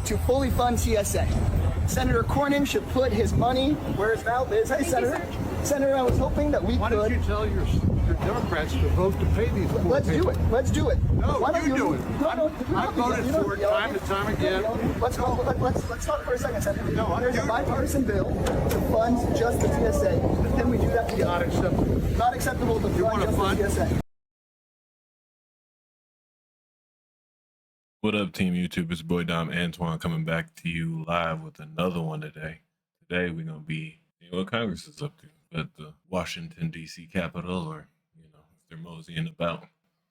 to fully fund TSA. Senator Cornyn should put his money where his mouth is. Hey, Senator. Senator, I was hoping that we Why could... don't you tell your Democrats to vote to pay these poor Let's people? do it. Let's do it. No, Why don't you do it. No, I voted for it time and time again. Let's talk for a second, Senator. No, There's a bipartisan bill to fund just the TSA. Then we do that together. Not acceptable. Not acceptable to fund just the TSA. What up, Team YouTube? It's your boy Dom Antoine coming back to you live with another one today. Today we're gonna be seeing what Congress is up to at the Washington D.C. Capitol, or if they're moseying about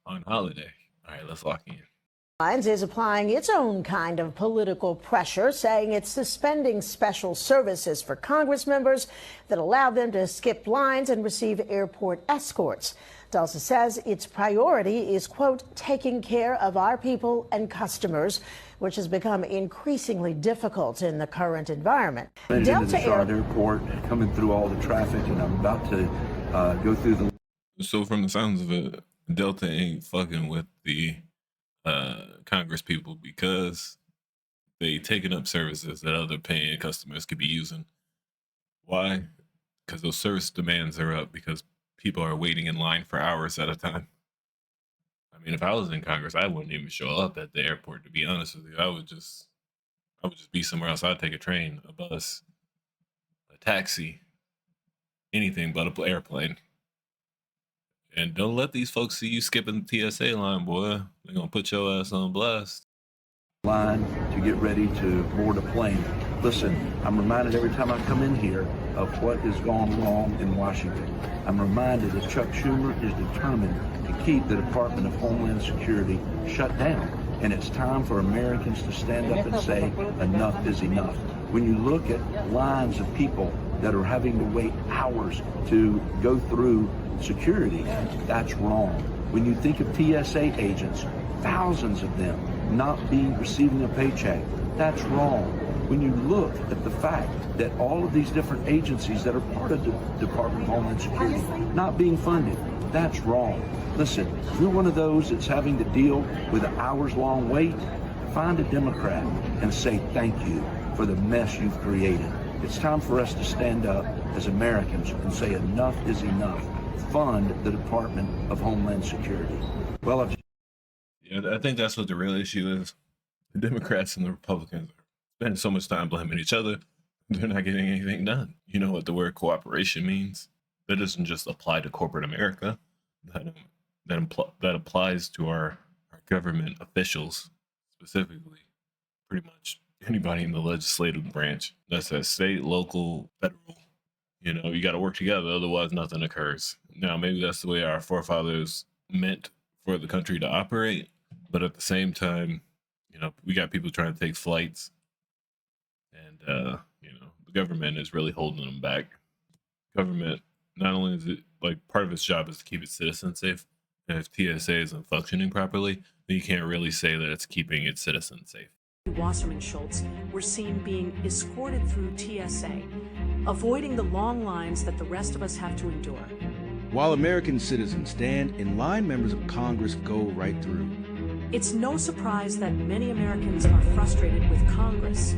on holiday. All right, let's lock in. Is applying its own kind of political pressure, saying it's suspending special services for Congress members that allow them to skip lines and receive airport escorts. Tulsa says its priority is, quote, taking care of our people and customers, which has become increasingly difficult in the current environment. Into the Charlotte Airport, coming through all the traffic, and I'm about to go through the... So from the sounds of it, Delta ain't fucking with the Congress people because they taking up services that other paying customers could be using. Why? Because those service demands are up because people are waiting in line for hours at a time. I mean, if I was in Congress, I wouldn't even show up at the airport, to be honest with you. I would just be somewhere else. I'd take a train, a bus, a taxi, anything but an airplane. And don't let these folks see you skipping the TSA line, boy. They're gonna put your ass on blast. Line to get ready to board a plane. Listen, I'm reminded every time I come in here of what has gone wrong in Washington. I'm reminded that Chuck Schumer is determined to keep the Department of Homeland Security shut down. And it's time for Americans to stand up and say, enough is enough. When you look at lines of people that are having to wait hours to go through security, that's wrong. When you think of TSA agents, thousands of them not receiving a paycheck, that's wrong. When you look at the fact that all of these different agencies that are part of the Department of Homeland Security not being funded, that's wrong. Listen, if you're one of those that's having to deal with an hours-long wait, find a Democrat and say thank you for the mess you've created. It's time for us to stand up as Americans and say enough is enough. Fund the Department of Homeland Security. Well, I think that's what the real issue is. The Democrats and the Republicans are spending so much time blaming each other, they're not getting anything done. You know what the word cooperation means? That doesn't just apply to corporate America. That applies to our government officials, specifically, pretty much anybody in the legislative branch. That's at state, local, federal. You got to work together, otherwise nothing occurs. Now, maybe that's the way our forefathers meant for the country to operate, but at the same time, we got people trying to take flights, and the government is really holding them back. Government, not only is it like part of its job is to keep its citizens safe, and if TSA isn't functioning properly, then you can't really say that it's keeping its citizens safe. Wasserman Schultz were seen being escorted through TSA, avoiding the long lines that the rest of us have to endure. While American citizens stand in line, members of Congress go right through. It's no surprise that many Americans are frustrated with Congress.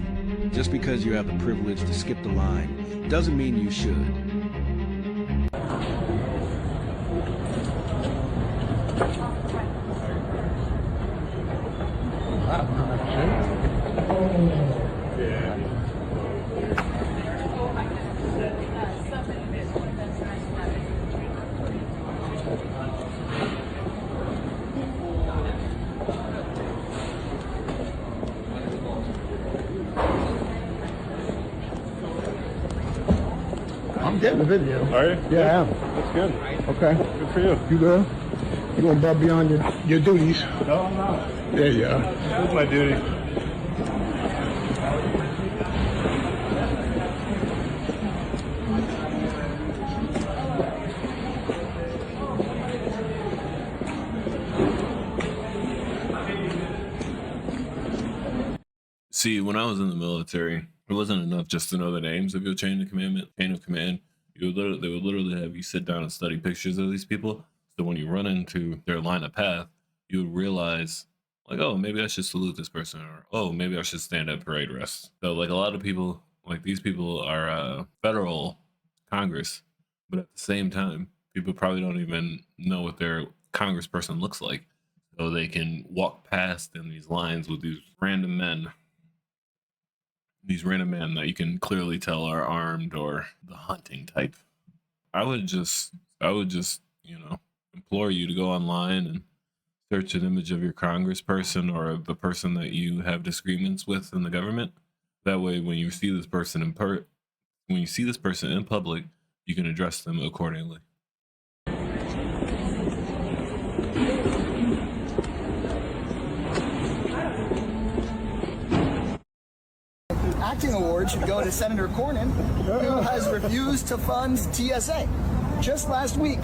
Just because you have the privilege to skip the line doesn't mean you should. I'm getting the video. Are you? Yeah, I am. That's good. Okay. Good for you. You good? You going above beyond your duties? No, I'm not. There you are. That's my duty. See, when I was in the military, it wasn't enough just to know the names of your chain of command. They would literally have you sit down and study pictures of these people. So when you run into their line of path, you would realize Like, oh, maybe I should salute this person, or oh, maybe I should stand at parade rest. So like a lot of people, like these people are federal Congress, but at the same time, people probably don't even know what their congressperson looks like. So they can walk past in these lines with these random men that you can clearly tell are armed or the hunting type. I would just, implore you to go online and search an image of your congressperson or the person that you have disagreements with in the government. That way, when you see this person in public, you can address them accordingly. Acting award should go to Senator Cornyn, who has refused to fund TSA. Just last week,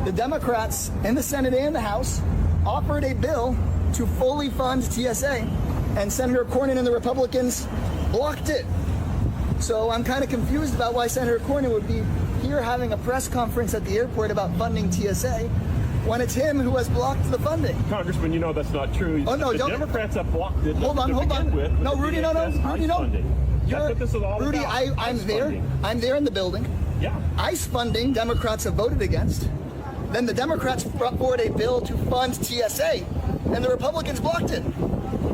the Democrats in the Senate and the House offered a bill to fully fund TSA, and Senator Cornyn and the Republicans blocked it. So I'm kind of confused about why Senator Cornyn would be here having a press conference at the airport about funding TSA when it's him who has blocked the funding. Congressman, you know that's not true. Oh, no, the don't. Democrats have blocked it. Hold on. No, Rudy, no. Rudy, no. That's what this is all Rudy, about. I'm there. Funding. I'm there in the building. Yeah. ICE funding, Democrats have voted against. Then the Democrats brought forward a bill to fund TSA, and the Republicans blocked it.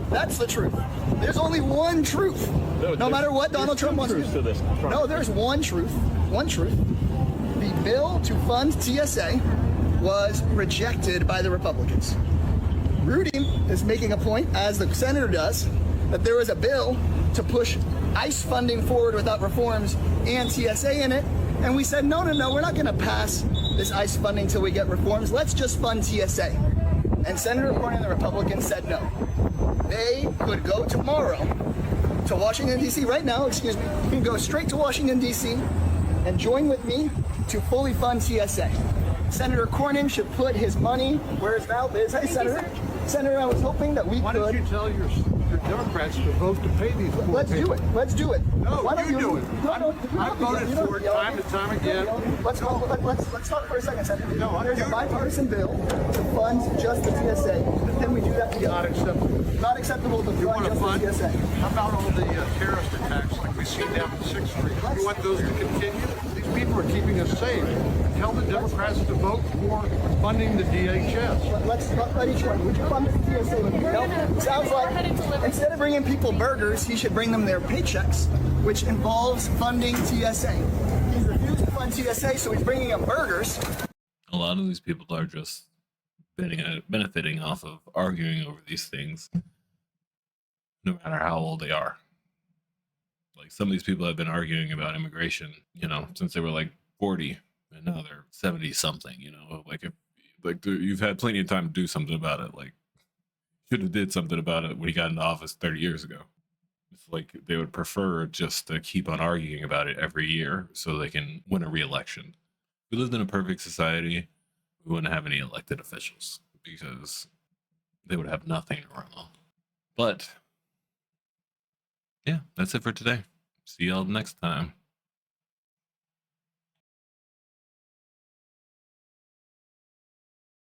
That's the truth. There's only one truth. No matter what Donald Trump wants to do. No, there's one truth. One truth. The bill to fund TSA was rejected by the Republicans. Rudy is making a point, as the senator does, that there was a bill to push ICE funding forward without reforms and TSA in it. And we said, no, we're not going to pass this ICE funding till we get reforms. Let's just fund TSA. And Senator Cornyn and the Republicans said no. They could go tomorrow to Washington, D.C. right now, you can go straight to Washington, D.C. and join with me to fully fund TSA. Senator Cornyn should put his money where his mouth is. Hey, Senator. Senator, I was hoping that we Why could... don't you tell your Democrats to vote to pay these poor Let's people? do it. No, Why don't you do it. I voted for it time and time again. Let's talk for a second, Senator. No, There's a bipartisan bill to fund just the TSA. Can we do that together? Not acceptable. Not acceptable to You want fund to just fund? the TSA. How about all the terrorist attacks like we see down on 6th Street? You want those to continue? These people are keeping us safe. Tell the Democrats to vote for funding the DHS. Let's let each one. Would you fund the TSA with me? No? Sounds like instead of bringing people burgers, he should bring them their paychecks, which involves funding TSA. He's refused to fund TSA, so he's bringing them burgers. A lot of these people are just benefiting off of arguing over these things, no matter how old they are. Like some of these people have been arguing about immigration, since they were like 40, and now they're 70 something. You've had plenty of time to do something about it. Like, should have did something about it when he got into office 30 years ago. It's like they would prefer just to keep on arguing about it every year so they can win a re-election. If we lived in a perfect society, we wouldn't have any elected officials because they would have nothing to run on. But yeah, that's it for today. See y'all next time.